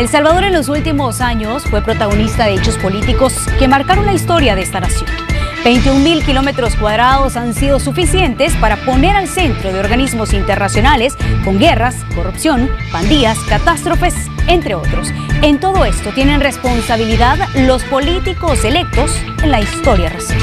El Salvador en los últimos años fue protagonista de hechos políticos que marcaron la historia de esta nación. 21.000 kilómetros cuadrados han sido suficientes para poner al centro de organismos internacionales con guerras, corrupción, pandillas, catástrofes, entre otros. En todo esto tienen responsabilidad los políticos electos en la historia reciente.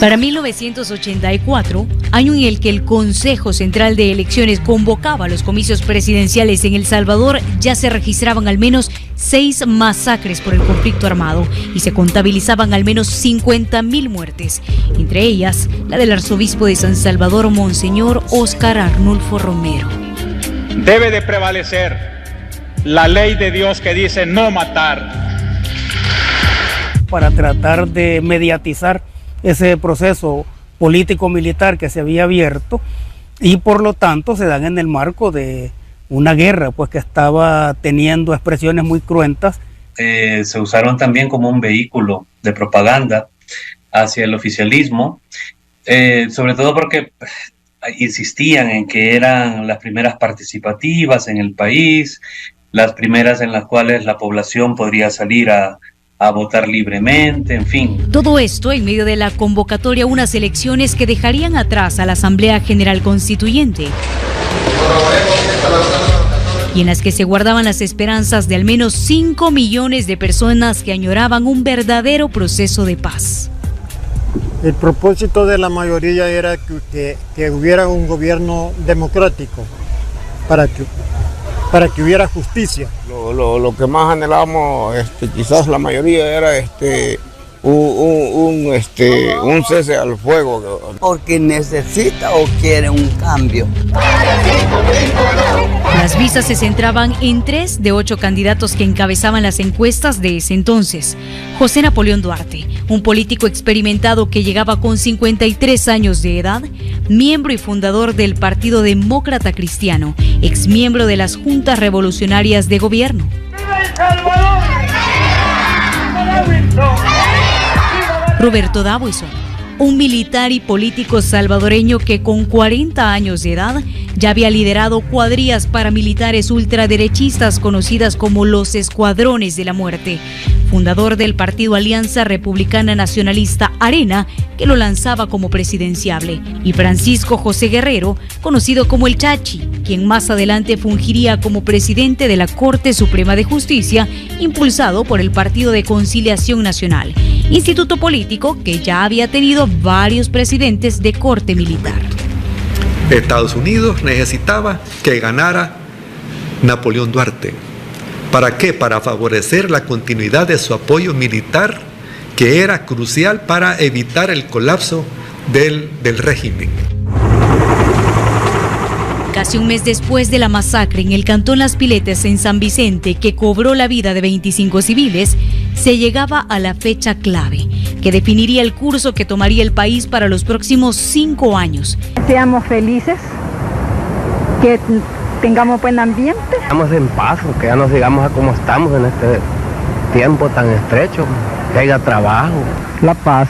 Para 1984, año en el que el Consejo Central de Elecciones convocaba los comicios presidenciales en El Salvador, ya se registraban al menos 6 masacres por el conflicto armado y se contabilizaban al menos 50.000 muertes, entre ellas la del arzobispo de San Salvador, Monseñor Óscar Arnulfo Romero. Debe de prevalecer la ley de Dios que dice no matar. Para tratar de mediatizar ese proceso político-militar que se había abierto y por lo tanto se dan en el marco de una guerra pues que estaba teniendo expresiones muy cruentas. Se usaron también como un vehículo de propaganda hacia el oficialismo, sobre todo porque insistían en que eran las primeras participativas en el país, las primeras en las cuales la población podría salir a votar libremente, en fin. Todo esto en medio de la convocatoria a unas elecciones que dejarían atrás a la Asamblea General Constituyente y en las que se guardaban las esperanzas de al menos 5 millones de personas que añoraban un verdadero proceso de paz. El propósito de la mayoría era que hubiera un gobierno democrático para que hubiera justicia. Lo que más anhelamos, quizás la mayoría, era un cese al fuego. Porque necesita o quiere un cambio. Las vistas se centraban en 3 de 8 candidatos que encabezaban las encuestas de ese entonces. José Napoleón Duarte, un político experimentado que llegaba con 53 años de edad, miembro y fundador del Partido Demócrata Cristiano, exmiembro de las Juntas Revolucionarias de Gobierno. Roberto Dawison, un militar y político salvadoreño que con 40 años de edad ya había liderado cuadrillas paramilitares ultraderechistas conocidas como los Escuadrones de la Muerte, fundador del partido Alianza Republicana Nacionalista Arena, que lo lanzaba como presidenciable, y Francisco José Guerrero, conocido como el Chachi, quien más adelante fungiría como presidente de la Corte Suprema de Justicia, impulsado por el Partido de Conciliación Nacional, instituto político que ya había tenido varios presidentes de corte militar. Estados Unidos necesitaba que ganara Napoleón Duarte. ¿Para qué? Para favorecer la continuidad de su apoyo militar, que era crucial para evitar el colapso del régimen. Casi un mes después de la masacre en el cantón Las Piletas en San Vicente, que cobró la vida de 25 civiles, se llegaba a la fecha clave, que definiría el curso que tomaría el país para los próximos 5 años. Seamos felices, que tengamos buen ambiente. Estamos en paz, que ya no sigamos a como estamos en este tiempo tan estrecho, que haya trabajo. La paz,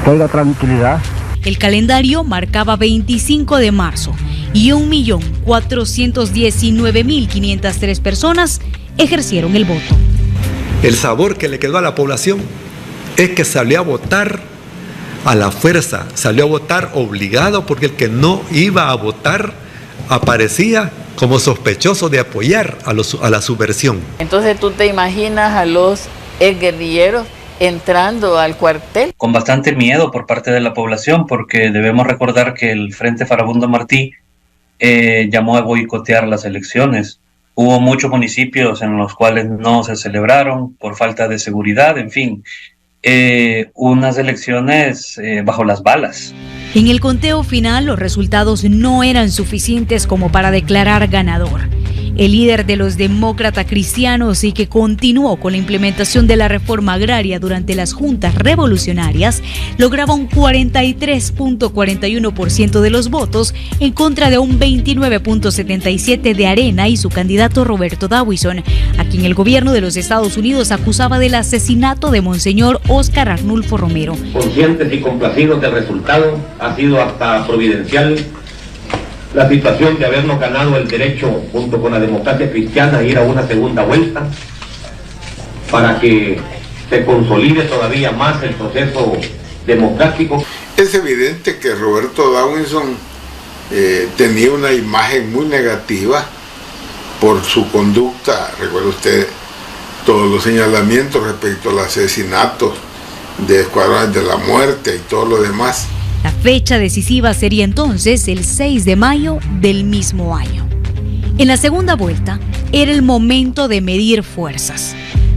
que haya tranquilidad. El calendario marcaba 25 de marzo y 1.419.503 personas ejercieron el voto. El sabor que le quedó a la población es que salió a votar a la fuerza, salió a votar obligado, porque el que no iba a votar aparecía como sospechoso de apoyar a la subversión. Entonces tú te imaginas a los exguerrilleros entrando al cuartel. Con bastante miedo por parte de la población, porque debemos recordar que el Frente Farabundo Martí llamó a boicotear las elecciones. Hubo muchos municipios en los cuales no se celebraron por falta de seguridad, en fin, unas elecciones bajo las balas. En el conteo final, los resultados no eran suficientes como para declarar ganador. El líder de los demócratas cristianos y que continuó con la implementación de la reforma agraria durante las juntas revolucionarias, lograba un 43.41% de los votos en contra de un 29.77% de Arena y su candidato Roberto Dawison, a quien el gobierno de los Estados Unidos acusaba del asesinato de Monseñor Óscar Arnulfo Romero. Conscientes y complacidos del resultado, ha sido hasta providencial la situación de habernos ganado el derecho, junto con la democracia cristiana, a ir a una segunda vuelta para que se consolide todavía más el proceso democrático. Es evidente que Roberto Dawinson tenía una imagen muy negativa por su conducta. Recuerda usted todos los señalamientos respecto al asesinato de escuadrones de la muerte y todo lo demás. La fecha decisiva sería entonces el 6 de mayo del mismo año. En la segunda vuelta era el momento de medir fuerzas.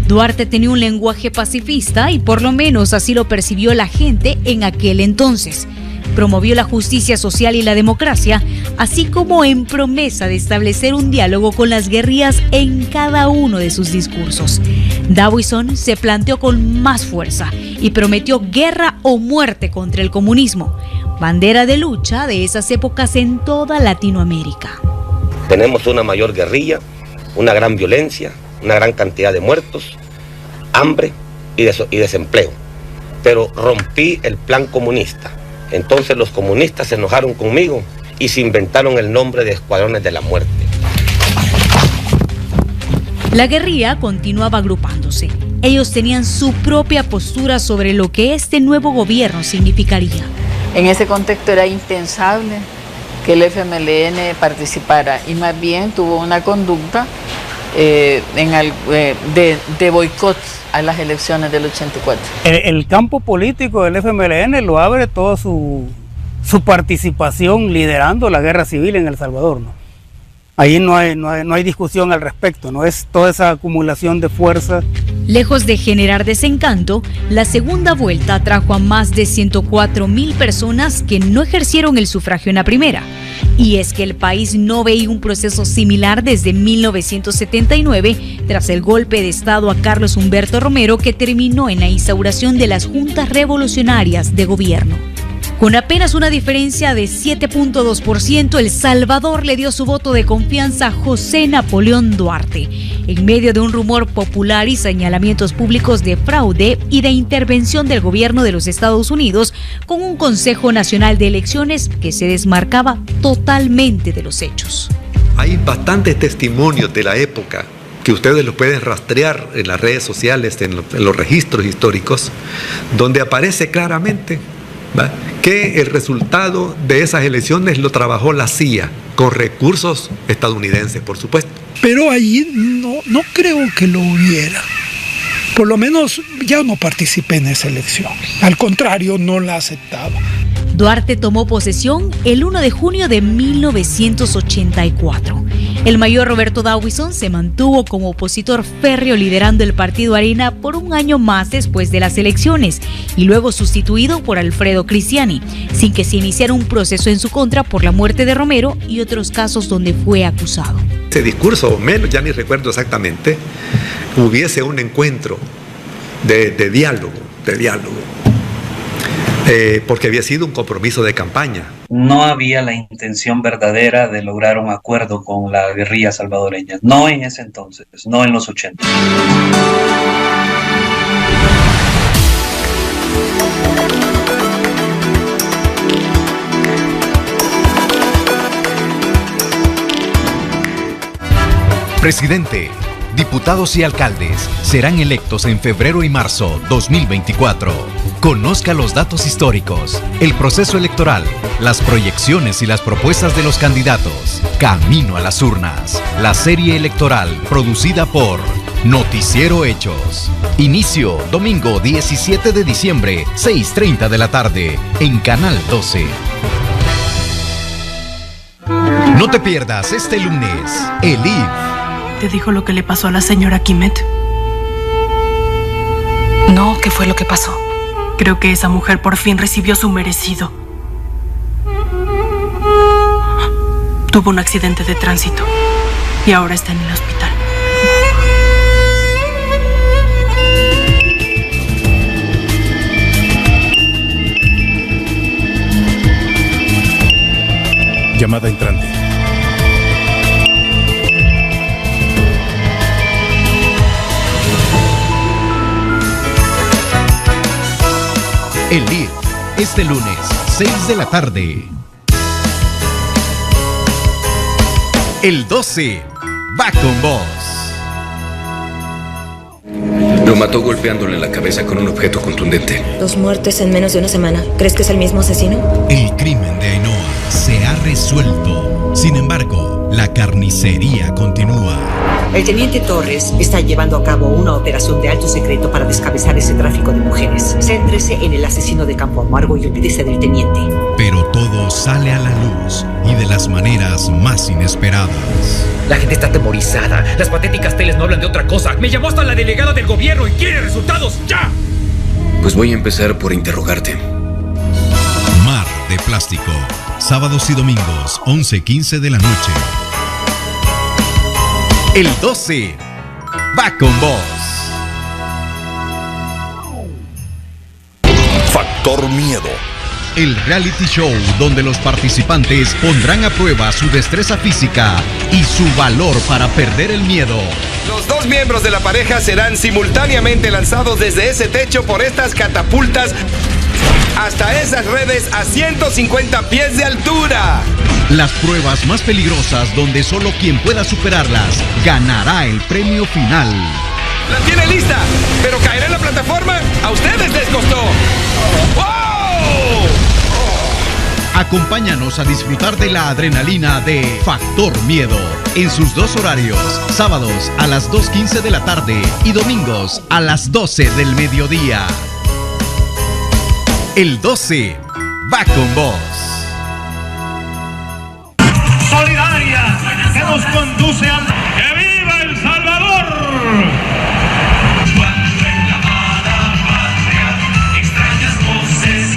Duarte tenía un lenguaje pacifista y por lo menos así lo percibió la gente en aquel entonces. Promovió la justicia social y la democracia, así como en promesa de establecer un diálogo con las guerrillas en cada uno de sus discursos. Dawinson se planteó con más fuerza y prometió guerra o muerte contra el comunismo, bandera de lucha de esas épocas en toda Latinoamérica. Tenemos una mayor guerrilla, una gran violencia, una gran cantidad de muertos, hambre y desempleo. Pero rompí el plan comunista. Entonces los comunistas se enojaron conmigo y se inventaron el nombre de Escuadrones de la Muerte. La guerrilla continuaba agrupándose. Ellos tenían su propia postura sobre lo que este nuevo gobierno significaría. En ese contexto era impensable que el FMLN participara y más bien tuvo una conducta de boicot a las elecciones del 84. El campo político del FMLN lo abre toda su participación liderando la guerra civil en El Salvador, ¿no? Ahí no hay discusión al respecto, no es toda esa acumulación de fuerzas. Lejos de generar desencanto, la segunda vuelta atrajo a más de 104,000 personas que no ejercieron el sufragio en la primera. Y es que el país no veía un proceso similar desde 1979, tras el golpe de Estado a Carlos Humberto Romero, que terminó en la instauración de las juntas revolucionarias de gobierno. Con apenas una diferencia de 7.2%, El Salvador le dio su voto de confianza a José Napoleón Duarte, en medio de un rumor popular y señalamientos públicos de fraude y de intervención del gobierno de los Estados Unidos, con un Consejo Nacional de Elecciones que se desmarcaba totalmente de los hechos. Hay bastantes testimonios de la época que ustedes los pueden rastrear en las redes sociales, en los registros históricos, donde aparece claramente, ¿va?, que el resultado de esas elecciones lo trabajó la CIA, con recursos estadounidenses, por supuesto. Pero ahí no creo que lo hubiera. Por lo menos ya no participé en esa elección. Al contrario, no la aceptaba. Duarte tomó posesión el 1 de junio de 1984. El mayor Roberto Dawinson se mantuvo como opositor férreo liderando el partido Arena por un año más después de las elecciones y luego sustituido por Alfredo Cristiani, sin que se iniciara un proceso en su contra por la muerte de Romero y otros casos donde fue acusado. Ese discurso, o menos, ya ni recuerdo exactamente, hubiese un encuentro de diálogo, porque había sido un compromiso de campaña. No había la intención verdadera de lograr un acuerdo con la guerrilla salvadoreña, no en ese entonces, no en los 80. Presidente, diputados y alcaldes serán electos en febrero y marzo 2024. Conozca los datos históricos, el proceso electoral, las proyecciones y las propuestas de los candidatos. Camino a las urnas. La serie electoral producida por Noticiero Hechos. Inicio domingo 17 de diciembre, 6:30 de la tarde, en Canal 12. No te pierdas este lunes, el IF. ¿Te dijo lo que le pasó a la señora Quimet? No, ¿qué fue lo que pasó? Creo que esa mujer por fin recibió su merecido. Tuvo un accidente de tránsito y ahora está en el hospital. Llamada entrante. El Lead, este lunes, 6 de la tarde. El 12 va con vos. Lo mató golpeándole en la cabeza con un objeto contundente. 2 muertes en menos de una semana. ¿Crees que es el mismo asesino? El crimen de Ainhoa se ha resuelto. Sin embargo, la carnicería continúa. El teniente Torres está llevando a cabo una operación de alto secreto para descabezar ese tráfico de mujeres. Céntrese en el asesino de Campo Amargo y olvídese del teniente. Pero todo sale a la luz y de las maneras más inesperadas. La gente está atemorizada. Las patéticas teles no hablan de otra cosa. Me llamó hasta la delegada del gobierno y quiere resultados ya. Pues voy a empezar por interrogarte. Mar de Plástico. Sábados y domingos, 11:15 de la noche. El 12 va con vos. Factor Miedo. El reality show donde los participantes pondrán a prueba su destreza física y su valor para perder el miedo. Los 2 miembros de la pareja serán simultáneamente lanzados desde ese techo por estas catapultas hasta esas redes a 150 pies de altura. Las pruebas más peligrosas donde solo quien pueda superarlas ganará el premio final. ¡La tiene lista! ¿Pero caerá en la plataforma? ¡A ustedes les costó! ¡Oh! Acompáñanos a disfrutar de la adrenalina de Factor Miedo en sus 2 horarios, sábados a las 2:15 de la tarde y domingos a las 12 del mediodía. El 12 va con vos. Solidaria que nos conduce al... ¡Que viva El Salvador! Cuando en la amada patria extrañas voces.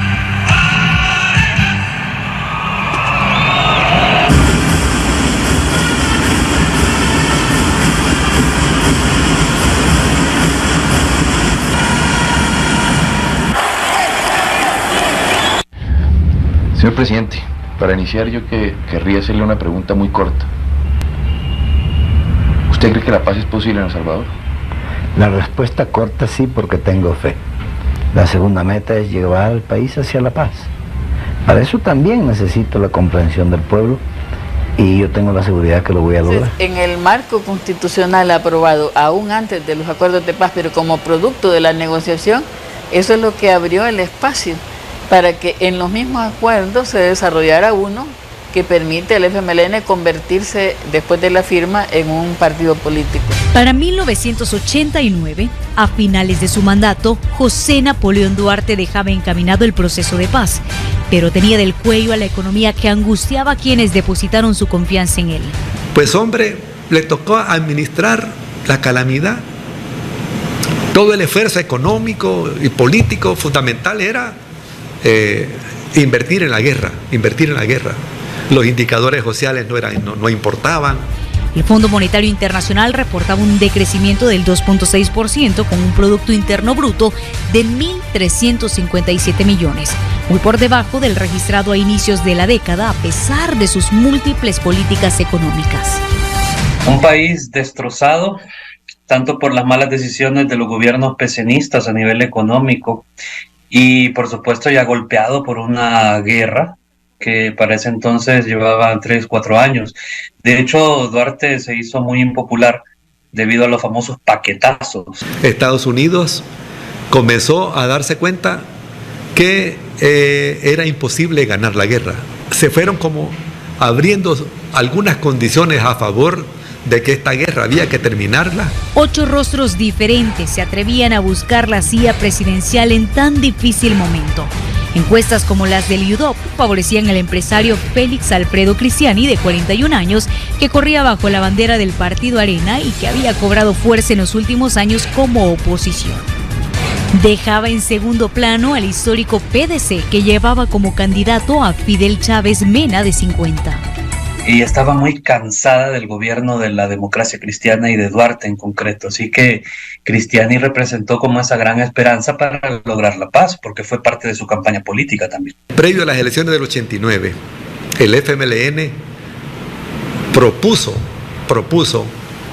Señor presidente, para iniciar yo querría hacerle una pregunta muy corta. ¿Usted cree que la paz es posible en El Salvador? La respuesta corta sí, porque tengo fe. La segunda meta es llevar al país hacia la paz. Para eso también necesito la comprensión del pueblo y yo tengo la seguridad que lo voy a lograr. En el marco constitucional aprobado, aún antes de los acuerdos de paz, pero como producto de la negociación, eso es lo que abrió el espacio para que en los mismos acuerdos se desarrollara uno que permite al FMLN convertirse, después de la firma, en un partido político. Para 1989, a finales de su mandato, José Napoleón Duarte dejaba encaminado el proceso de paz, pero tenía del cuello a la economía que angustiaba a quienes depositaron su confianza en él. Pues hombre, le tocó administrar la calamidad. Todo el esfuerzo económico y político fundamental era invertir en la guerra. Los indicadores sociales no importaban. El Fondo Monetario Internacional reportaba un decrecimiento del 2.6% con un Producto Interno Bruto de 1.357 millones, muy por debajo del registrado a inicios de la década a pesar de sus múltiples políticas económicas. Un país destrozado tanto por las malas decisiones de los gobiernos pecenistas a nivel económico y por supuesto ya golpeado por una guerra que para ese entonces llevaba 3-4 años. De hecho, Duarte se hizo muy impopular debido a los famosos paquetazos. Estados Unidos comenzó a darse cuenta que era imposible ganar la guerra. Se fueron como abriendo algunas condiciones a favor de que esta guerra había que terminarla. 8 rostros diferentes se atrevían a buscar la silla presidencial en tan difícil momento. Encuestas como las del UDOP favorecían al empresario Félix Alfredo Cristiani, de 41 años, que corría bajo la bandera del Partido Arena y que había cobrado fuerza en los últimos años como oposición. Dejaba en segundo plano al histórico PDC, que llevaba como candidato a Fidel Chávez Mena, de 50. Y estaba muy cansada del gobierno de la democracia cristiana y de Duarte en concreto. Así que Cristiani representó como esa gran esperanza para lograr la paz, porque fue parte de su campaña política también. Previo a las elecciones del 89, el FMLN propuso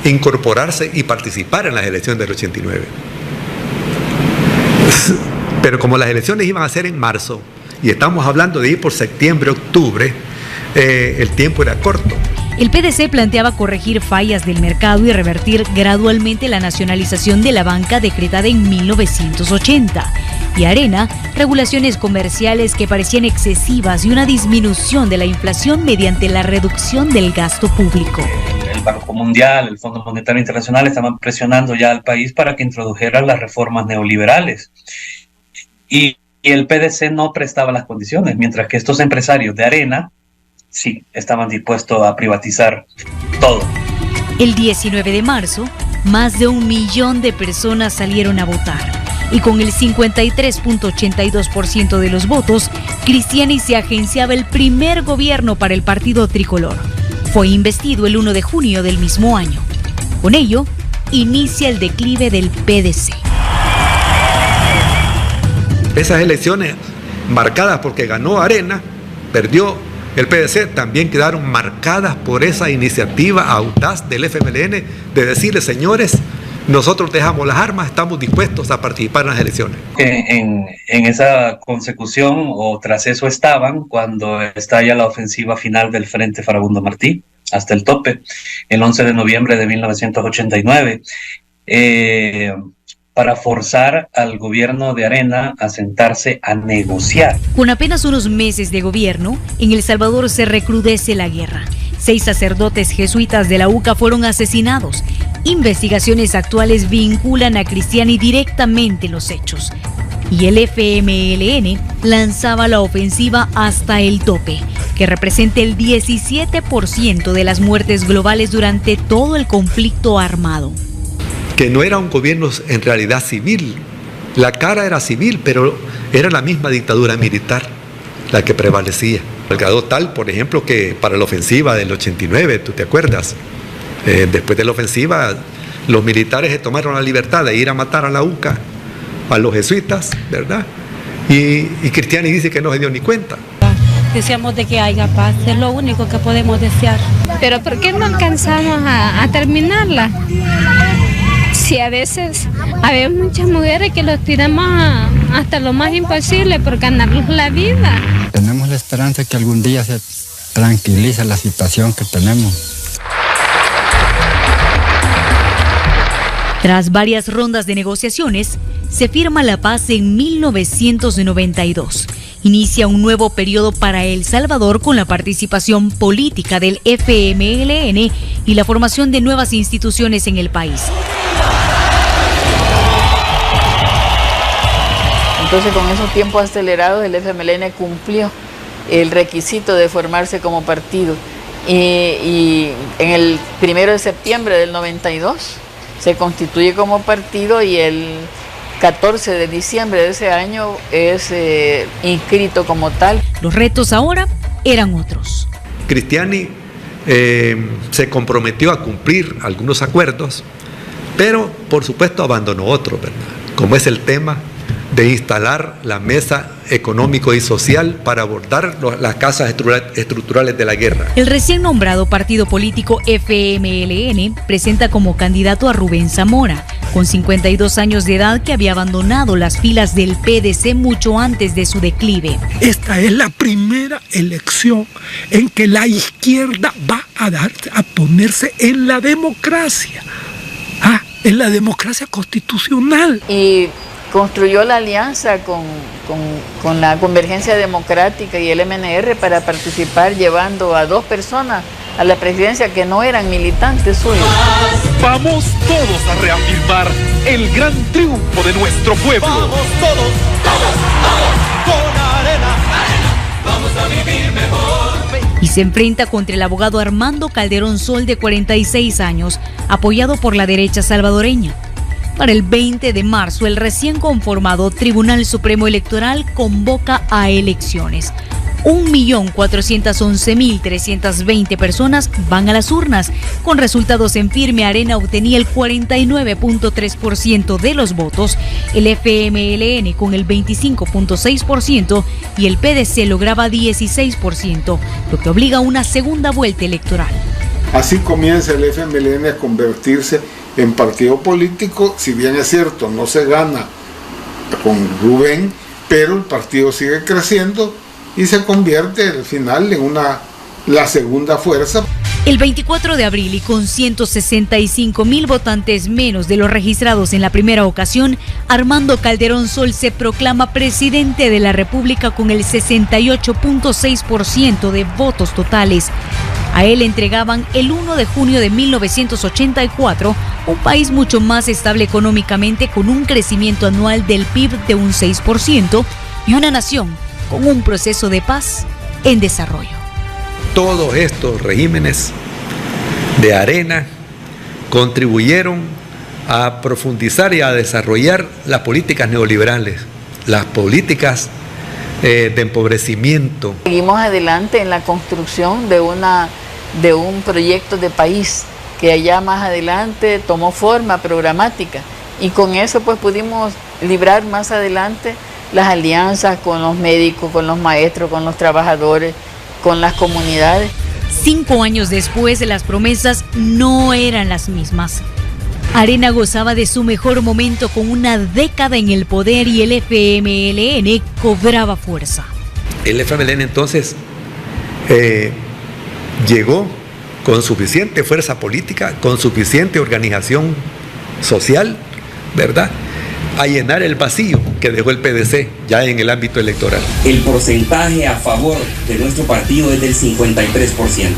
incorporarse y participar en las elecciones del 89. Pero como las elecciones iban a ser en marzo, y estamos hablando de ir por septiembre, octubre, el tiempo era corto. El PDC planteaba corregir fallas del mercado y revertir gradualmente la nacionalización de la banca decretada en 1980. Y Arena, regulaciones comerciales que parecían excesivas y una disminución de la inflación mediante la reducción del gasto público. El Banco Mundial, el Fondo Monetario Internacional estaban presionando ya al país para que introdujeran las reformas neoliberales. Y el PDC no prestaba las condiciones, mientras que estos empresarios de Arena sí estaban dispuestos a privatizar todo. El 19 de marzo, más de 1 millón de personas salieron a votar. Y con el 53.82% de los votos, Cristiani se agenciaba el primer gobierno para el partido tricolor. Fue investido el 1 de junio del mismo año. Con ello, inicia el declive del PDC. Esas elecciones marcadas porque ganó Arena, perdió el PDC, también quedaron marcadas por esa iniciativa audaz del FMLN de decirle, señores, nosotros dejamos las armas, estamos dispuestos a participar en las elecciones. En esa consecución o tras eso estaban cuando estalla la ofensiva final del Frente Farabundo Martí, hasta el tope, el 11 de noviembre de 1989, para forzar al gobierno de Arena a sentarse a negociar. Con apenas unos meses de gobierno, en El Salvador se recrudece la guerra. 6 sacerdotes jesuitas de la UCA fueron asesinados. Investigaciones actuales vinculan a Cristiani directamente en los hechos. Y el FMLN lanzaba la ofensiva Hasta el Tope, que representa el 17% de las muertes globales durante todo el conflicto armado. Que no era un gobierno en realidad civil. La cara era civil, pero era la misma dictadura militar la que prevalecía. Al grado tal, por ejemplo, que para la ofensiva del 89, ¿tú te acuerdas? Después de la ofensiva, los militares se tomaron la libertad de ir a matar a la UCA, a los jesuitas, ¿verdad? Y Cristiani dice que no se dio ni cuenta. Deseamos de que haya paz, es lo único que podemos desear. Pero ¿por qué no alcanzamos a terminarla? Si a veces hay muchas mujeres que los tiramos hasta lo más imposible por ganarnos la vida. Tenemos la esperanza que algún día se tranquilice la situación que tenemos. Tras varias rondas de negociaciones, se firma la paz en 1992. Inicia un nuevo periodo para El Salvador con la participación política del FMLN y la formación de nuevas instituciones en el país. Entonces, con esos tiempos acelerados, el FMLN cumplió el requisito de formarse como partido. Y en el 1 de septiembre del 92 se constituye como partido y el 14 de diciembre de ese año es inscrito como tal. Los retos ahora eran otros. Cristiani se comprometió a cumplir algunos acuerdos, pero por supuesto abandonó otros, ¿verdad? Como es el tema de instalar la mesa económico y social para abordar las causas estructurales de la guerra. El recién nombrado partido político FMLN presenta como candidato a Rubén Zamora, con 52 años de edad, que había abandonado las filas del PDC mucho antes de su declive. Esta es la primera elección en que la izquierda va a ponerse en la democracia, en la democracia constitucional. Y construyó la alianza con la Convergencia Democrática y el MNR para participar, llevando a 2 personas a la presidencia que no eran militantes suyos. Vamos todos a reafirmar el gran triunfo de nuestro pueblo. Vamos todos, con Arena, vamos a vivir mejor. Y se enfrenta contra el abogado Armando Calderón Sol, de 46 años, apoyado por la derecha salvadoreña. Para el 20 de marzo, el recién conformado Tribunal Supremo Electoral convoca a elecciones. 1.411.320 personas van a las urnas. Con resultados en firme, Arena obtenía el 49.3% de los votos, el FMLN con el 25.6% y el PDC lograba 16%, lo que obliga a una segunda vuelta electoral. Así comienza el FMLN a convertirse en partido político. Si bien es cierto, no se gana con Rubén, pero el partido sigue creciendo y se convierte al final en la segunda fuerza. El 24 de abril, y con 165,000 votantes menos de los registrados en la primera ocasión, Armando Calderón Sol se proclama presidente de la República con el 68.6% de votos totales. A él entregaban el 1 de junio de 1984 un país mucho más estable económicamente, con un crecimiento anual del PIB de un 6% y una nación con un proceso de paz en desarrollo. Todos estos regímenes de Arena contribuyeron a profundizar y a desarrollar las políticas neoliberales, las políticas de empobrecimiento. Seguimos adelante en la construcción de un proyecto de país que allá más adelante tomó forma programática, y con eso pues pudimos librar más adelante las alianzas con los médicos, con los maestros, con los trabajadores, con las comunidades. 5 años después, las promesas no eran las mismas. Arena gozaba de su mejor momento con una década en el poder y el FMLN cobraba fuerza. El FMLN entonces llegó con suficiente fuerza política, con suficiente organización social, ¿verdad?, a llenar el vacío que dejó el PDC ya en el ámbito electoral. El porcentaje a favor de nuestro partido es del 53%.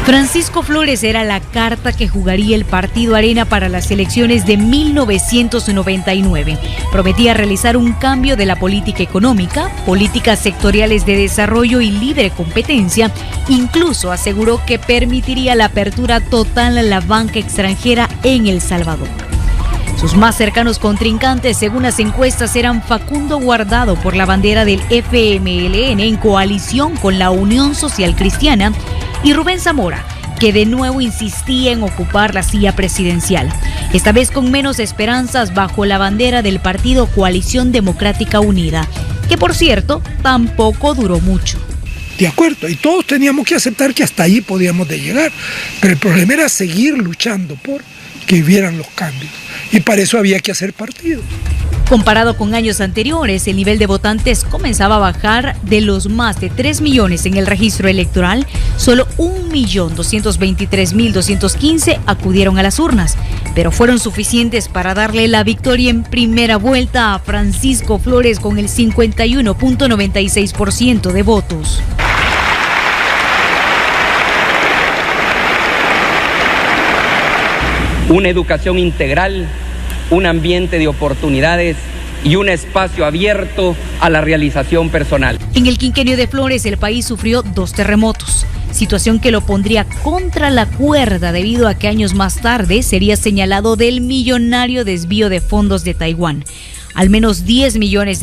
Francisco Flores era la carta que jugaría el partido Arena para las elecciones de 1999. Prometía realizar un cambio de la política económica, políticas sectoriales de desarrollo y libre competencia. Incluso aseguró que permitiría la apertura total a la banca extranjera en El Salvador. Sus más cercanos contrincantes, según las encuestas, eran Facundo Guardado por la bandera del FMLN en coalición con la Unión Social Cristiana, y Rubén Zamora, que de nuevo insistía en ocupar la silla presidencial, esta vez con menos esperanzas bajo la bandera del partido Coalición Democrática Unida, que por cierto tampoco duró mucho. De acuerdo, y todos teníamos que aceptar que hasta ahí podíamos de llegar, pero el problema era seguir luchando por que hubieran los cambios, y para eso había que hacer partido. Comparado con años anteriores, el nivel de votantes comenzaba a bajar. De los más de 3 millones en el registro electoral, solo 1.223.215 acudieron a las urnas, pero fueron suficientes para darle la victoria en primera vuelta a Francisco Flores con el 51.96% de votos. Una educación integral, un ambiente de oportunidades y un espacio abierto a la realización personal. En el quinquenio de Flores, el país sufrió 2 terremotos, situación que lo pondría contra la cuerda debido a que años más tarde sería señalado del millonario desvío de fondos de Taiwán. Al menos $10 millones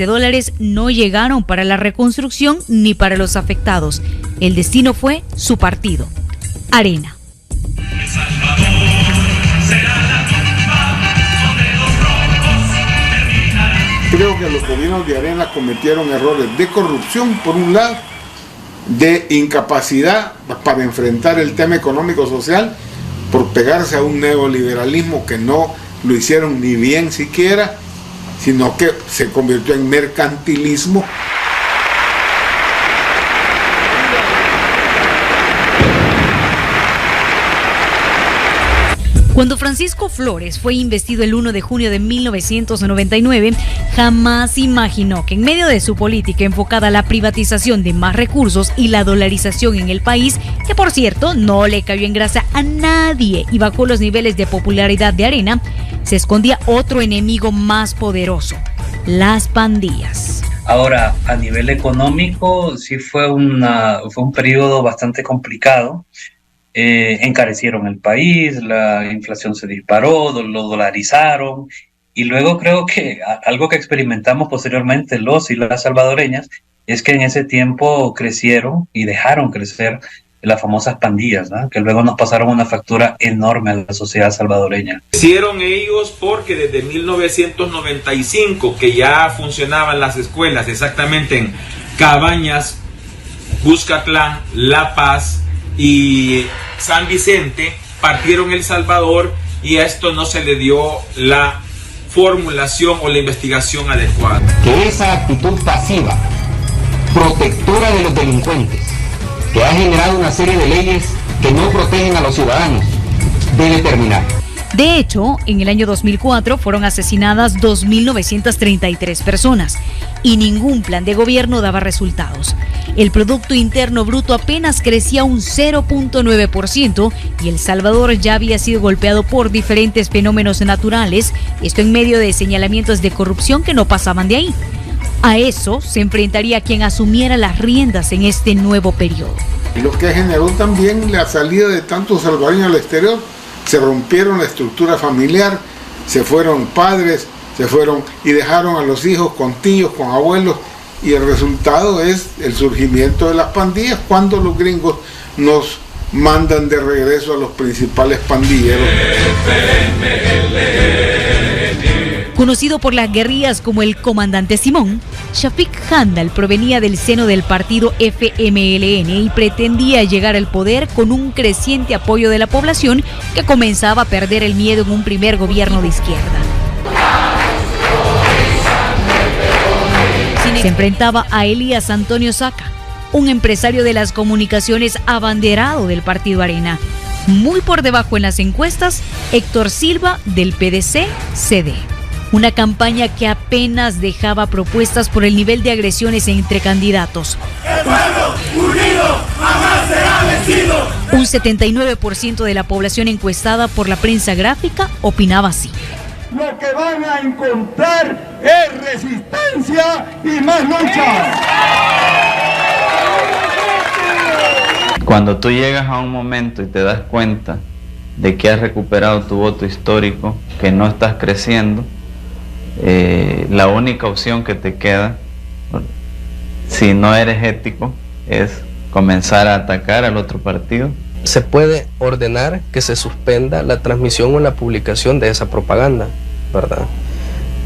no llegaron para la reconstrucción ni para los afectados. El destino fue su partido, Arena. Creo que los gobiernos de Arena cometieron errores de corrupción, por un lado, de incapacidad para enfrentar el tema económico-social, por pegarse a un neoliberalismo que no lo hicieron ni bien siquiera, sino que se convirtió en mercantilismo. Cuando Francisco Flores fue investido el 1 de junio de 1999, jamás imaginó que en medio de su política enfocada a la privatización de más recursos y la dolarización en el país, que por cierto no le cayó en gracia a nadie y bajó los niveles de popularidad de Arena, se escondía otro enemigo más poderoso: las pandillas. Ahora, a nivel económico, sí fue un periodo bastante complicado. Encarecieron el país, la inflación se disparó, lo dolarizaron, y luego creo que algo que experimentamos posteriormente los y las salvadoreñas es que en ese tiempo crecieron y dejaron crecer las famosas pandillas, ¿no?, que luego nos pasaron una factura enorme a la sociedad salvadoreña. Hicieron ellos porque desde 1995 que ya funcionaban las escuelas, exactamente en Cabañas, Cuscatlán, La Paz y San Vicente, partieron El Salvador, y a esto no se le dio la formulación o la investigación adecuada. Que esa actitud pasiva, protectora de los delincuentes, que ha generado una serie de leyes que no protegen a los ciudadanos, debe terminar. De hecho, en el año 2004 fueron asesinadas 2.933 personas y ningún plan de gobierno daba resultados. El Producto Interno Bruto apenas crecía un 0.9% y El Salvador ya había sido golpeado por diferentes fenómenos naturales, esto en medio de señalamientos de corrupción que no pasaban de ahí. A eso se enfrentaría quien asumiera las riendas en este nuevo periodo. Lo que generó también la salida de tantos salvadoreños al exterior. Se rompieron la estructura familiar, se fueron padres, se fueron y dejaron a los hijos con tíos, con abuelos, y el resultado es el surgimiento de las pandillas cuando los gringos nos mandan de regreso a los principales pandilleros. Conocido por las guerrillas como el Comandante Simón, Shafiq Handal provenía del seno del partido FMLN y pretendía llegar al poder con un creciente apoyo de la población que comenzaba a perder el miedo en un primer gobierno de izquierda. Se enfrentaba a Elías Antonio Saca, un empresario de las comunicaciones abanderado del partido Arena. Muy por debajo en las encuestas, Héctor Silva del PDC-CD. Una campaña que apenas dejaba propuestas por el nivel de agresiones entre candidatos. ¡El pueblo unido jamás será vencido! Un 79% de la población encuestada por la prensa gráfica opinaba así. Lo que van a encontrar es resistencia y más lucha. Cuando tú llegas a un momento y te das cuenta de que has recuperado tu voto histórico, que no estás creciendo, la única opción que te queda, si no eres ético, es comenzar a atacar al otro partido. Se puede ordenar que se suspenda la transmisión o la publicación de esa propaganda, ¿verdad?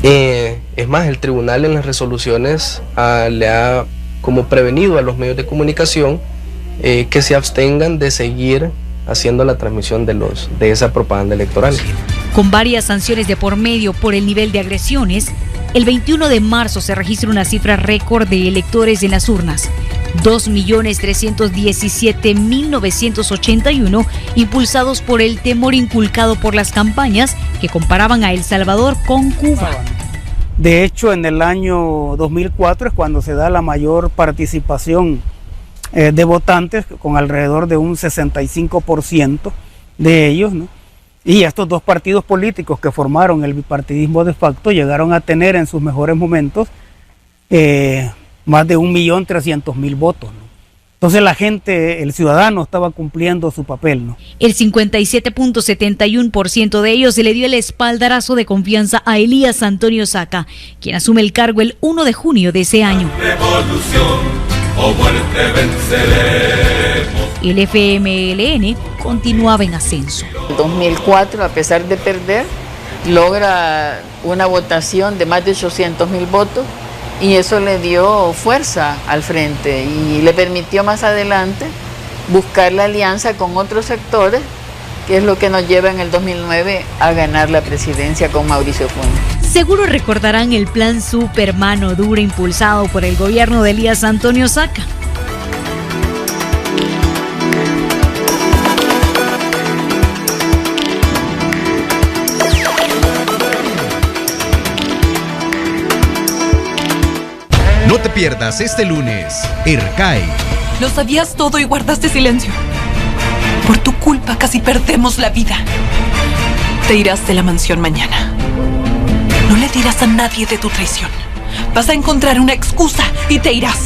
Es más, el tribunal en las resoluciones le ha como prevenido a los medios de comunicación que se abstengan de seguir haciendo la transmisión de esa propaganda electoral. Con varias sanciones de por medio por el nivel de agresiones, el 21 de marzo se registra una cifra récord de electores en las urnas, 2.317.981, impulsados por el temor inculcado por las campañas que comparaban a El Salvador con Cuba. De hecho, en el año 2004 es cuando se da la mayor participación de votantes, con alrededor de un 65% de ellos, ¿no? Y estos dos partidos políticos que formaron el bipartidismo de facto llegaron a tener en sus mejores momentos más de 1.300.000 votos, ¿no? Entonces la gente, el ciudadano, estaba cumpliendo su papel, ¿no? El 57.71% de ellos se le dio el espaldarazo de confianza a Elías Antonio Saca, quien asume el cargo el 1 de junio de ese año. Revolución o muerte venceremos. El FMLN continuaba en ascenso. En 2004, a pesar de perder, logra una votación de más de 800.000 votos y eso le dio fuerza al frente y le permitió más adelante buscar la alianza con otros sectores, que es lo que nos lleva en el 2009 a ganar la presidencia con Mauricio Funes. Seguro recordarán el plan Super Mano Dura impulsado por el gobierno de Elías Antonio Saca. No te pierdas este lunes, ERCAE. Lo sabías todo y guardaste silencio. Por tu culpa casi perdemos la vida. Te irás de la mansión mañana. No le dirás a nadie de tu traición. Vas a encontrar una excusa y te irás.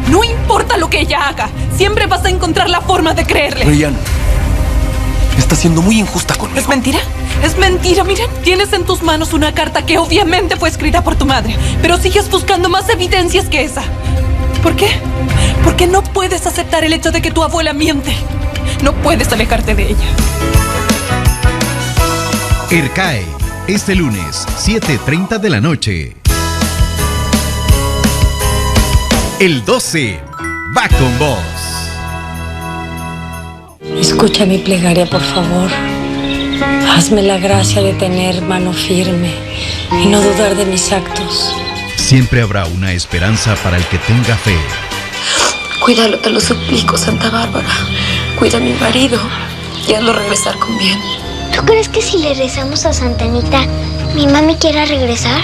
No importa lo que ella haga, siempre vas a encontrar la forma de creerle. Ryan, está siendo muy injusta conmigo. ¿Es mentira? Es mentira, miren. Tienes en tus manos una carta que obviamente fue escrita por tu madre, pero sigues buscando más evidencias que esa. ¿Por qué? Porque no puedes aceptar el hecho de que tu abuela miente. No puedes alejarte de ella. ERCAE, este lunes, 7:30 de la noche. El 12 va con vos. Escucha mi plegaria, por favor. Hazme la gracia de tener mano firme y no dudar de mis actos. Siempre habrá una esperanza para el que tenga fe. Cuídalo, te lo suplico, Santa Bárbara. Cuida a mi marido y hazlo regresar con bien. ¿Tú crees que si le rezamos a Santa Anita, mi mami quiera regresar?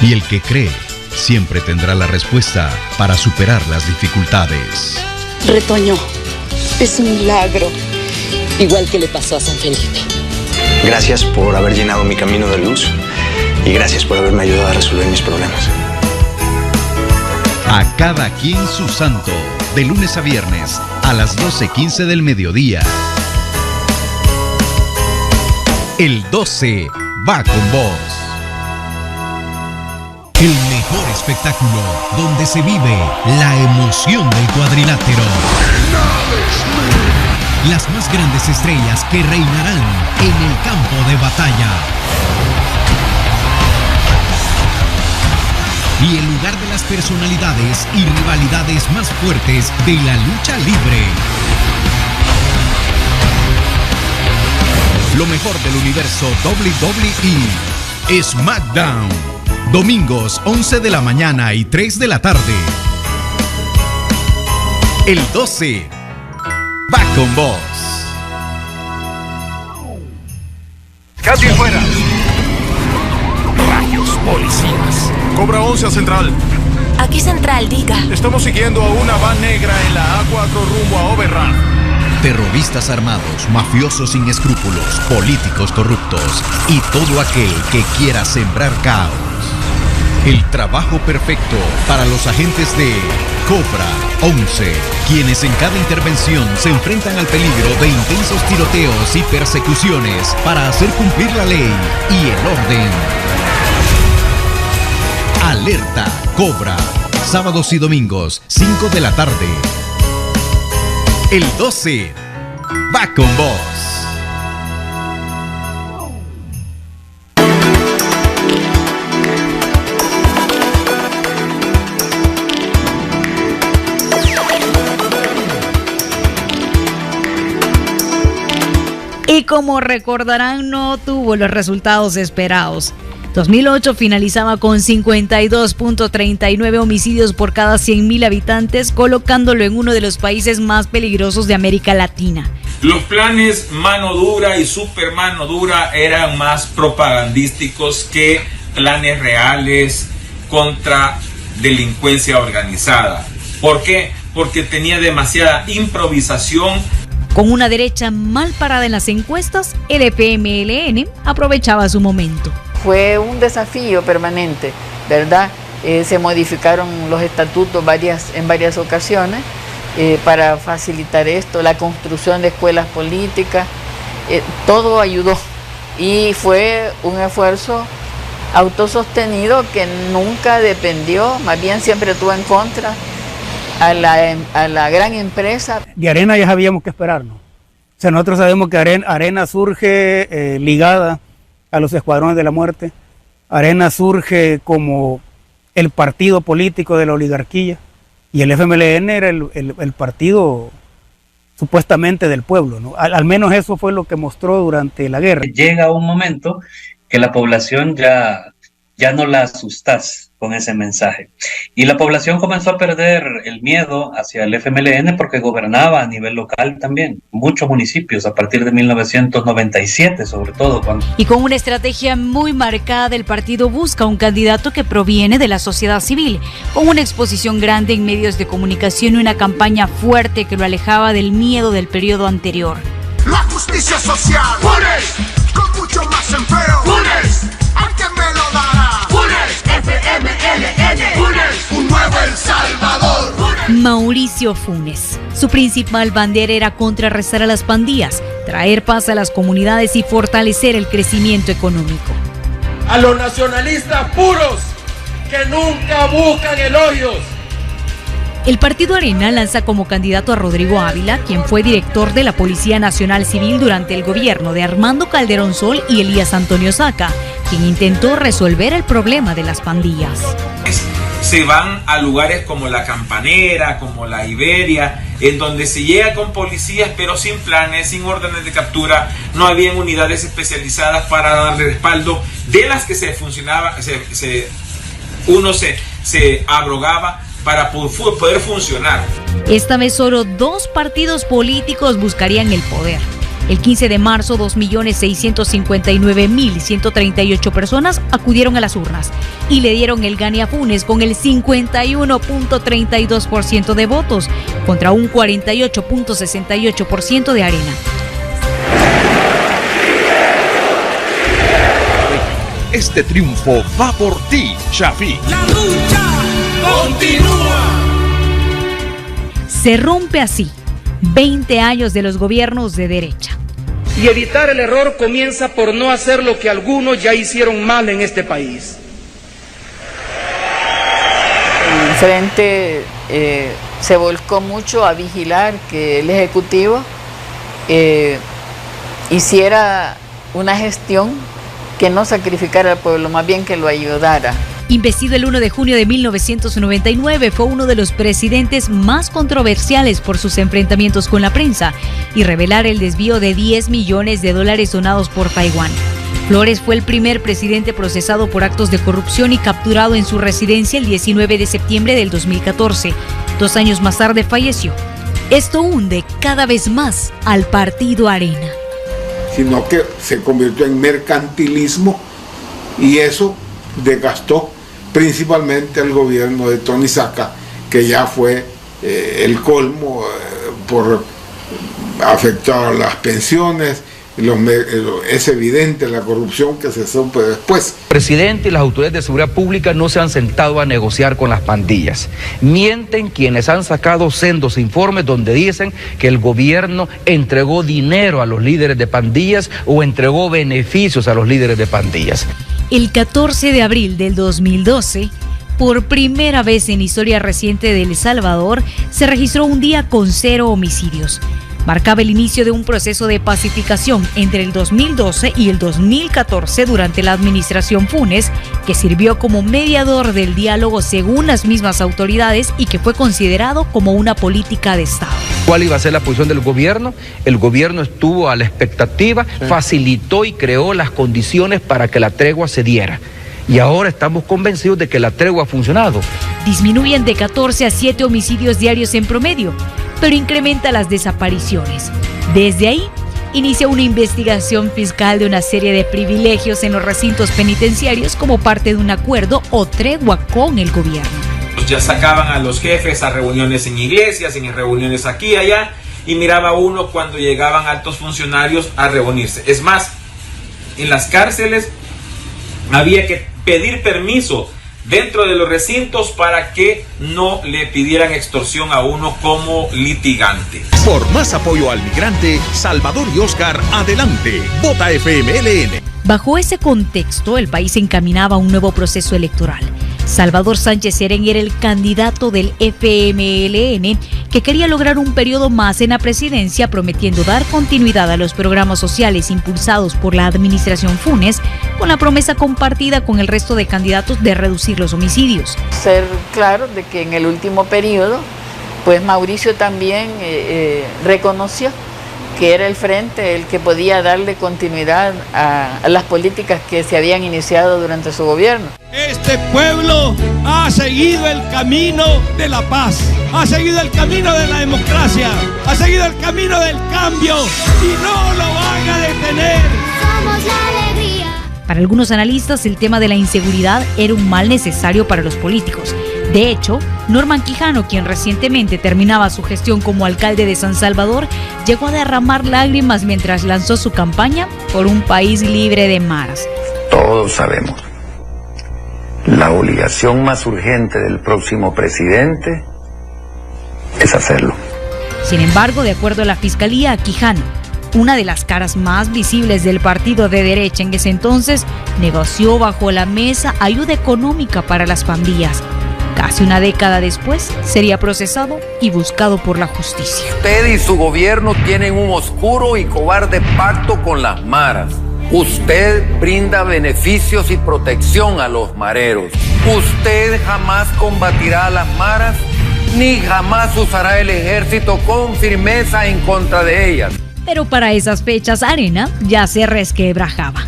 Y el que cree siempre tendrá la respuesta para superar las dificultades. Retoño, es un milagro, igual que le pasó a San Felipe. Gracias por haber llenado mi camino de luz y gracias por haberme ayudado a resolver mis problemas. A cada quien su santo, de lunes a viernes a las 12:15 del mediodía. El 12 va con vos. El mejor espectáculo donde se vive la emoción del cuadrilátero. Las más grandes estrellas que reinarán en el campo de batalla. Y el lugar de las personalidades y rivalidades más fuertes de la lucha libre. Lo mejor del universo WWE. SmackDown. Domingos 11 de la mañana y 3 de la tarde. El 12 va con vos. Casi fuera. Rayos, policías. Cobra 11 a Central. Aquí Central, diga. Estamos siguiendo a una van negra en la A4 rumbo a Oberra. Terroristas armados, mafiosos sin escrúpulos, políticos corruptos y todo aquel que quiera sembrar caos. El trabajo perfecto para los agentes de Cobra 11, quienes en cada intervención se enfrentan al peligro de intensos tiroteos y persecuciones para hacer cumplir la ley y el orden. Alerta Cobra, sábados y domingos, 5 de la tarde. El 12 va con vos. Y como recordarán, no tuvo los resultados esperados. 2008 finalizaba con 52.39 homicidios por cada 100.000 habitantes, colocándolo en uno de los países más peligrosos de América Latina. Los planes mano dura y super mano dura eran más propagandísticos que planes reales contra delincuencia organizada. ¿Por qué? Porque tenía demasiada improvisación. Con una derecha mal parada en las encuestas, el FMLN aprovechaba su momento. Fue un desafío permanente, ¿verdad? Se modificaron los estatutos en varias ocasiones para facilitar esto, la construcción de escuelas políticas, todo ayudó y fue un esfuerzo autosostenido que nunca dependió, más bien siempre estuvo en contra a la gran empresa. De Arena ya sabíamos que esperarnos. O sea, nosotros sabemos que Arena surge ligada a los escuadrones de la muerte. Arena surge como el partido político de la oligarquía y el FMLN era el partido supuestamente del pueblo, ¿no? Al menos eso fue lo que mostró durante la guerra. Llega un momento que la población ya no la asustas con ese mensaje. Y la población comenzó a perder el miedo hacia el FMLN porque gobernaba a nivel local también, muchos municipios a partir de 1997 sobre todo. Y con una estrategia muy marcada, el partido busca un candidato que proviene de la sociedad civil, con una exposición grande en medios de comunicación y una campaña fuerte que lo alejaba del miedo del periodo anterior. La justicia social, ¡Funes! Con mucho más empleo, ¡Funes! ¿A quién me lo dará? ¡Funes! FMLN, ¡Funes! Un nuevo El Salvador, ¡Funes! Mauricio Funes. Su principal bandera era contrarrestar a las pandillas, traer paz a las comunidades y fortalecer el crecimiento económico. A los nacionalistas puros que nunca buscan elogios. El Partido Arena lanza como candidato a Rodrigo Ávila, quien fue director de la Policía Nacional Civil durante el gobierno de Armando Calderón Sol y Elías Antonio Saca, quien intentó resolver el problema de las pandillas. se van a lugares como la Campanera, como la Iberia, en donde se llega con policías pero sin planes, sin órdenes de captura. No habían unidades especializadas para darle respaldo, de las que uno se abrogaba para poder funcionar. Esta vez solo 2 partidos políticos buscarían el poder. El 15 de marzo, 2.659.138 personas acudieron a las urnas y le dieron el gane a Funes con el 51.32% de votos contra un 48.68% de Arena. Este triunfo va por ti, Shafiq. La lucha continúa. Se rompe así 20 años de los gobiernos de derecha. Y evitar el error comienza por no hacer lo que algunos ya hicieron mal en este país. El Frente se volcó mucho a vigilar que el Ejecutivo hiciera una gestión que no sacrificara al pueblo, más bien que lo ayudara. Investido el 1 de junio de 1999, fue uno de los presidentes más controversiales por sus enfrentamientos con la prensa y revelar el desvío de $10 millones donados por Taiwán. Flores fue el primer presidente procesado por actos de corrupción y capturado en su residencia el 19 de septiembre del 2014. 2 años más tarde falleció. Esto hunde cada vez más al partido Arena. Sino que se convirtió en mercantilismo y eso desgastó principalmente al gobierno de Tony Saca, que ya fue el colmo por afectar a las pensiones. Es evidente la corrupción que se supo después. El presidente y las autoridades de seguridad pública no se han sentado a negociar con las pandillas. Mienten quienes han sacado sendos informes donde dicen que el gobierno entregó dinero a los líderes de pandillas o entregó beneficios a los líderes de pandillas. El 14 de abril del 2012, por primera vez en historia reciente de El Salvador, se registró un día con 0 homicidios. Marcaba el inicio de un proceso de pacificación entre el 2012 y el 2014 durante la administración Funes, que sirvió como mediador del diálogo según las mismas autoridades y que fue considerado como una política de Estado. ¿Cuál iba a ser la posición del gobierno? El gobierno estuvo a la expectativa, facilitó y creó las condiciones para que la tregua se diera. Y ahora estamos convencidos de que la tregua ha funcionado. Disminuyen de 14 a 7 homicidios diarios en promedio, pero incrementa las desapariciones. Desde ahí, inicia una investigación fiscal de una serie de privilegios en los recintos penitenciarios como parte de un acuerdo o tregua con el gobierno. Ya sacaban a los jefes a reuniones en iglesias, en reuniones aquí y allá, y miraba uno cuando llegaban altos funcionarios a reunirse. Es más, en las cárceles había que pedir permiso dentro de los recintos para que no le pidieran extorsión a uno como litigante. Por más apoyo al migrante, Salvador y Oscar, adelante. Vota FMLN. Bajo ese contexto, el país encaminaba a un nuevo proceso electoral. Salvador Sánchez Serén era el candidato del FMLN que quería lograr un periodo más en la presidencia, prometiendo dar continuidad a los programas sociales impulsados por la administración Funes, con la promesa compartida con el resto de candidatos de reducir los homicidios. Ser claro de que en el último periodo, pues Mauricio también reconoció que era el Frente el que podía darle continuidad a las políticas que se habían iniciado durante su gobierno. Este pueblo ha seguido el camino de la paz, ha seguido el camino de la democracia, ha seguido el camino del cambio y no lo van a detener. Somos la alegría. Para algunos analistas, el tema de la inseguridad era un mal necesario para los políticos. De hecho, Norman Quijano, quien recientemente terminaba su gestión como alcalde de San Salvador, llegó a derramar lágrimas mientras lanzó su campaña por un país libre de maras. Todos sabemos, la obligación más urgente del próximo presidente es hacerlo. Sin embargo, de acuerdo a la Fiscalía, Quijano, una de las caras más visibles del partido de derecha en ese entonces, negoció bajo la mesa ayuda económica para las pandillas. Casi una década después, sería procesado y buscado por la justicia. Usted y su gobierno tienen un oscuro y cobarde pacto con las maras, Usted brinda beneficios y protección a los mareros. Usted jamás combatirá a las maras, ni jamás usará el ejército con firmeza en contra de ellas. Pero para esas fechas, Arena ya se resquebrajaba.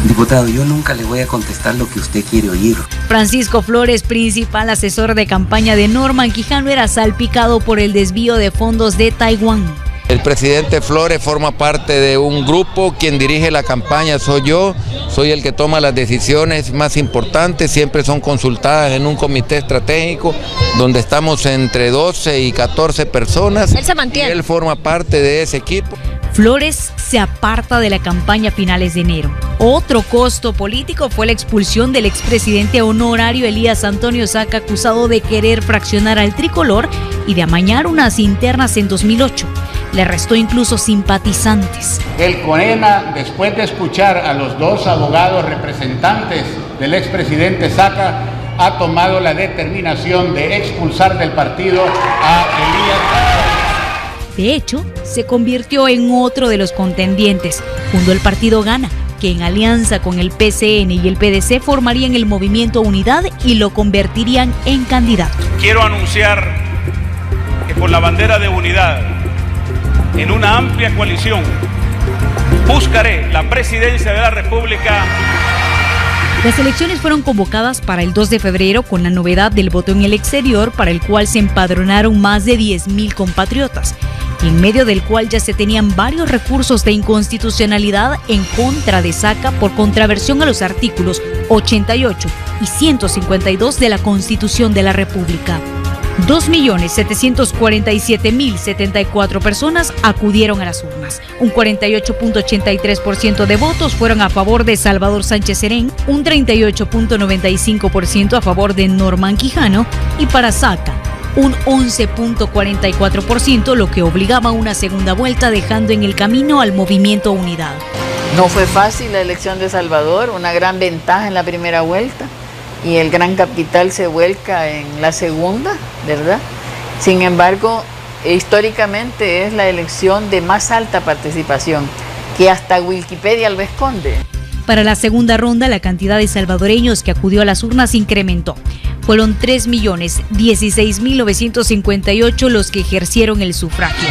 Diputado, yo nunca le voy a contestar lo que usted quiere oír. Francisco Flores, principal asesor de campaña de Norman Quijano, era salpicado por el desvío de fondos de Taiwán. El presidente Flores forma parte de un grupo, quien dirige la campaña soy yo, soy el que toma las decisiones más importantes, siempre son consultadas en un comité estratégico donde estamos entre 12 y 14 personas. Él se mantiene. Él forma parte de ese equipo. Flores se aparta de la campaña a finales de enero. Otro costo político fue la expulsión del expresidente honorario Elías Antonio Saca, acusado de querer fraccionar al tricolor y de amañar unas internas en 2008. Le restó incluso simpatizantes. El CONENA, después de escuchar a los dos abogados representantes del expresidente Saca, ha tomado la determinación de expulsar del partido a Elías Antonio. De hecho, se convirtió en otro de los contendientes. Fundó el partido Gana, que en alianza con el PCN y el PDC formarían el movimiento Unidad y lo convertirían en candidato. Quiero anunciar que con la bandera de unidad, en una amplia coalición, buscaré la presidencia de la República. Las elecciones fueron convocadas para el 2 de febrero con la novedad del voto en el exterior, para el cual se empadronaron más de 10,000 compatriotas, y en medio del cual ya se tenían varios recursos de inconstitucionalidad en contra de Saca por contraversión a los artículos 88 y 152 de la Constitución de la República. 2.747.074 personas acudieron a las urnas. Un 48.83% de votos fueron a favor de Salvador Sánchez Serén, un 38.95% a favor de Norman Quijano y para Saca un 11.44%, lo que obligaba a una segunda vuelta, dejando en el camino al movimiento Unidad. No fue fácil la elección de Salvador, una gran ventaja en la primera vuelta, y el gran capital se vuelca en la segunda, ¿verdad? Sin embargo, históricamente es la elección de más alta participación, que hasta Wikipedia lo esconde. Para la segunda ronda, la cantidad de salvadoreños que acudió a las urnas incrementó. Fueron 3.016.958 los que ejercieron el sufragio.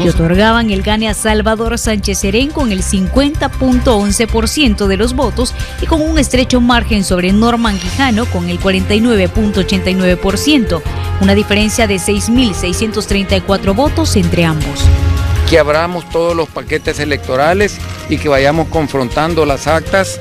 Y otorgaban el gane a Salvador Sánchez Serén con el 50.11% de los votos y con un estrecho margen sobre Norman Quijano con el 49.89%, una diferencia de 6.634 votos entre ambos. Que abramos todos los paquetes electorales y que vayamos confrontando las actas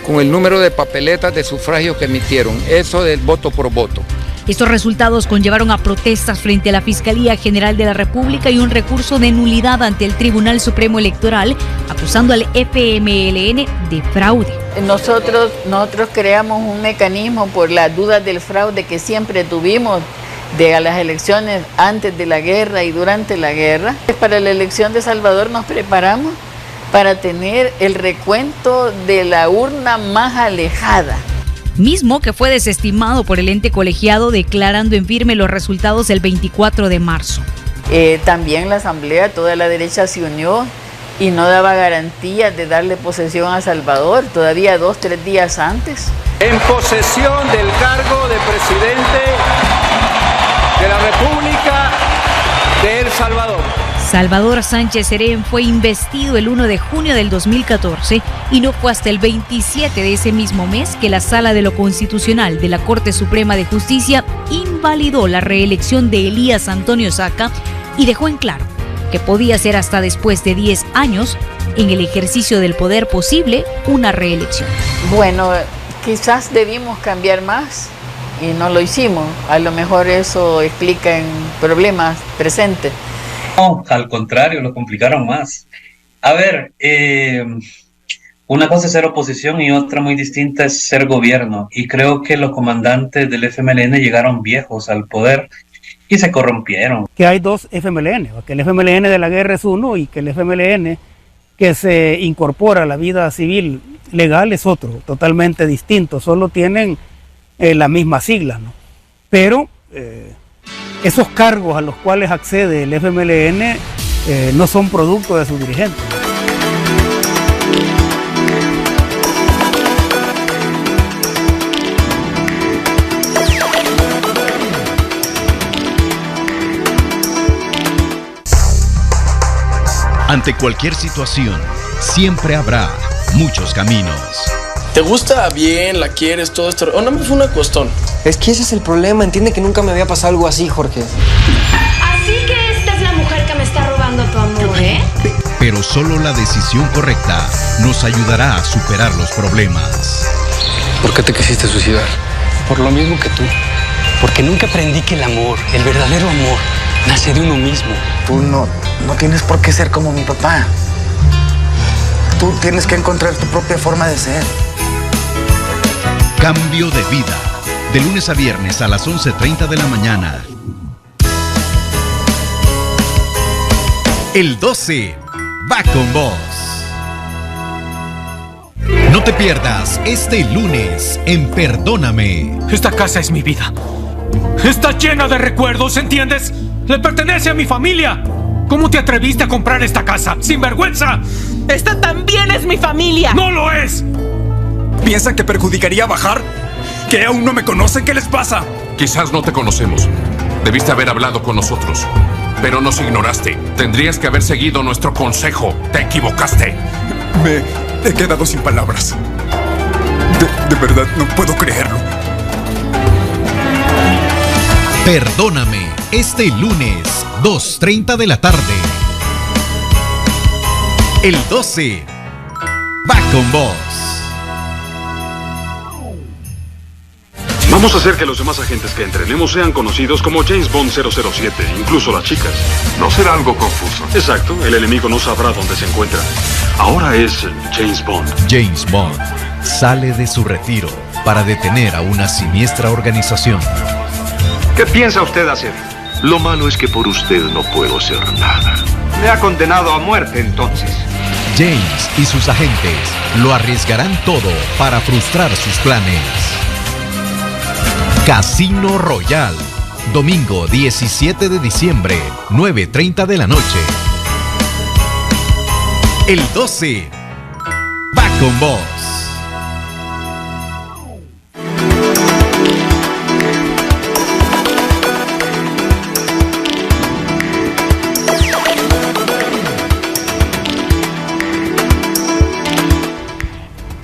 con el número de papeletas de sufragios que emitieron, eso del voto por voto. Estos resultados conllevaron a protestas frente a la Fiscalía General de la República y un recurso de nulidad ante el Tribunal Supremo Electoral, acusando al FMLN de fraude. Nosotros creamos un mecanismo por las dudas del fraude que siempre tuvimos de las elecciones antes de la guerra y durante la guerra. Para la elección de Salvador nos preparamos para tener el recuento de la urna más alejada. Mismo que fue desestimado por el ente colegiado, declarando en firme los resultados el 24 de marzo. También la Asamblea, toda la derecha se unió y no daba garantías de darle posesión a Salvador, todavía 2-3 días antes. En posesión del cargo de presidente de la República de El Salvador. Salvador Sánchez Serén fue investido el 1 de junio del 2014 y no fue hasta el 27 de ese mismo mes que la Sala de lo Constitucional de la Corte Suprema de Justicia invalidó la reelección de Elías Antonio Saca y dejó en claro que podía ser hasta después de 10 años en el ejercicio del poder posible una reelección. Bueno, quizás debimos cambiar más y no lo hicimos. A lo mejor eso explica en problemas presentes. No, al contrario, lo complicaron más. A ver, una cosa es ser oposición y otra muy distinta es ser gobierno. Y creo que los comandantes del FMLN llegaron viejos al poder y se corrompieron. Que hay dos FMLN, que el FMLN de la guerra es uno y que el FMLN que se incorpora a la vida civil legal es otro, totalmente distinto. Solo tienen la misma sigla, ¿no? Pero esos cargos a los cuales accede el FMLN no son producto de sus dirigentes. Ante cualquier situación, siempre habrá muchos caminos. ¿Te gusta bien? ¿La quieres? Todo esto. ¿O no me fue una costón? Es que ese es el problema. Entiende que nunca me había pasado algo así, Jorge. Así que esta es la mujer que me está robando tu amor, ¿eh? Pero solo la decisión correcta nos ayudará a superar los problemas. ¿Por qué te quisiste suicidar? Por lo mismo que tú. Porque nunca aprendí que el amor, el verdadero amor, nace de uno mismo. Tú no tienes por qué ser como mi papá. Tú tienes que encontrar tu propia forma de ser. Cambio de vida. De lunes a viernes a las 11:30 de la mañana. El 12 va con vos. No te pierdas este lunes en Perdóname. Esta casa es mi vida. Está llena de recuerdos, ¿entiendes? Le pertenece a mi familia. ¿Cómo te atreviste a comprar esta casa? ¡Sin vergüenza! ¡Esta también es mi familia! ¡No lo es! ¿Piensan que perjudicaría bajar? ¿Que aún no me conocen? ¿Qué les pasa? Quizás no te conocemos. Debiste haber hablado con nosotros. Pero nos ignoraste. Tendrías que haber seguido nuestro consejo. Te equivocaste. Me he quedado sin palabras. De verdad, no puedo creerlo. Perdóname, este lunes, 2:30 de la tarde. El 12 va con vos. Vamos a hacer que los demás agentes que entrenemos sean conocidos como James Bond 007, incluso las chicas. No será algo confuso. Exacto, el enemigo no sabrá dónde se encuentra. Ahora es James Bond. James Bond sale de su retiro para detener a una siniestra organización. ¿Qué piensa usted hacer? Lo malo es que por usted no puedo hacer nada. Me ha condenado a muerte entonces. James y sus agentes lo arriesgarán todo para frustrar sus planes. Casino Royale, domingo 17 de diciembre, 9:30 de la noche. El 12 va con vos.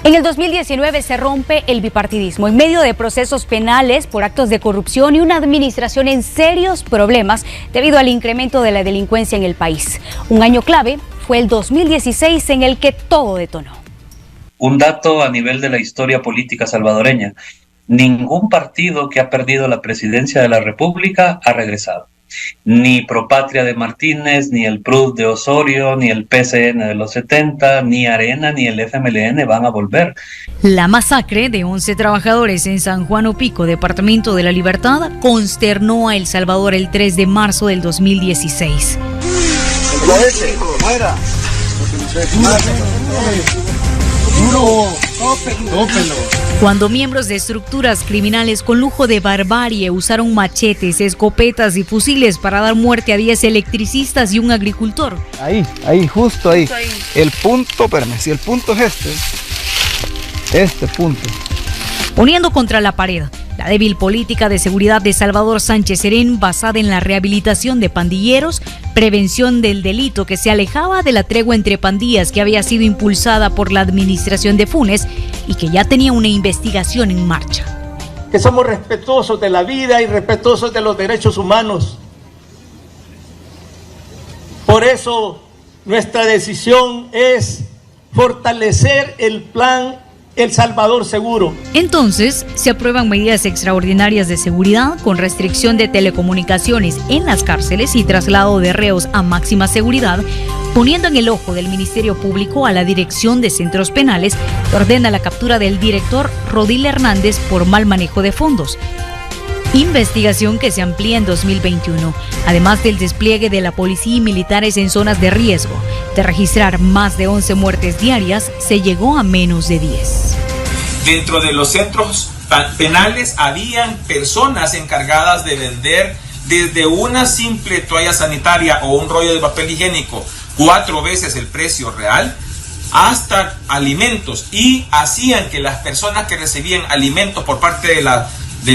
En el 2019 se rompe el bipartidismo en medio de procesos penales por actos de corrupción y una administración en serios problemas debido al incremento de la delincuencia en el país. Un año clave fue el 2016 en el que todo detonó. Un dato a nivel de la historia política salvadoreña: ningún partido que ha perdido la presidencia de la República ha regresado. Ni Propatria de Martínez, ni el PRUD de Osorio, ni el PCN de los 70, ni Arena, ni el FMLN van a volver. La masacre de 11 trabajadores en San Juan Opico, departamento de La Libertad, consternó a El Salvador el 3 de marzo del 2016. Cuando miembros de estructuras criminales con lujo de barbarie usaron machetes, escopetas y fusiles para dar muerte a 10 electricistas y un agricultor. Ahí, justo ahí. El punto, espérame, si el punto es este punto. Poniendo contra la pared la débil política de seguridad de Salvador Sánchez Serén, basada en la rehabilitación de pandilleros, prevención del delito que se alejaba de la tregua entre pandillas que había sido impulsada por la administración de Funes y que ya tenía una investigación en marcha. Que somos respetuosos de la vida y respetuosos de los derechos humanos. Por eso nuestra decisión es fortalecer el plan El Salvador Seguro. Entonces, se aprueban medidas extraordinarias de seguridad con restricción de telecomunicaciones en las cárceles y traslado de reos a máxima seguridad, poniendo en el ojo del Ministerio Público a la Dirección de Centros Penales, que ordena la captura del director Rodil Hernández por mal manejo de fondos. Investigación que se amplía en 2021, además del despliegue de la policía y militares en zonas de riesgo. De registrar más de 11 muertes diarias, se llegó a menos de 10. Dentro de los centros penales habían personas encargadas de vender desde una simple toalla sanitaria o un rollo de papel higiénico 4 veces el precio real, hasta alimentos, y hacían que las personas que recibían alimentos por parte de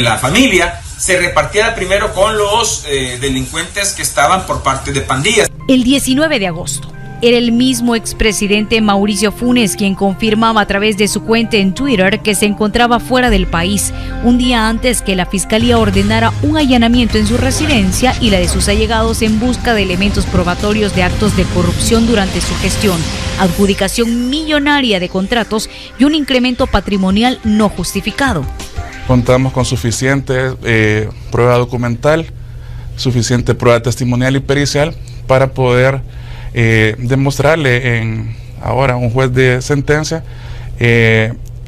la familia se repartiera primero con los delincuentes que estaban por parte de pandillas. El 19 de agosto era el mismo expresidente Mauricio Funes quien confirmaba a través de su cuenta en Twitter que se encontraba fuera del país, un día antes que la fiscalía ordenara un allanamiento en su residencia y la de sus allegados en busca de elementos probatorios de actos de corrupción durante su gestión, adjudicación millonaria de contratos y un incremento patrimonial no justificado. Contamos con suficiente prueba documental, suficiente prueba testimonial y pericial para poder demostrarle ahora a un juez de sentencia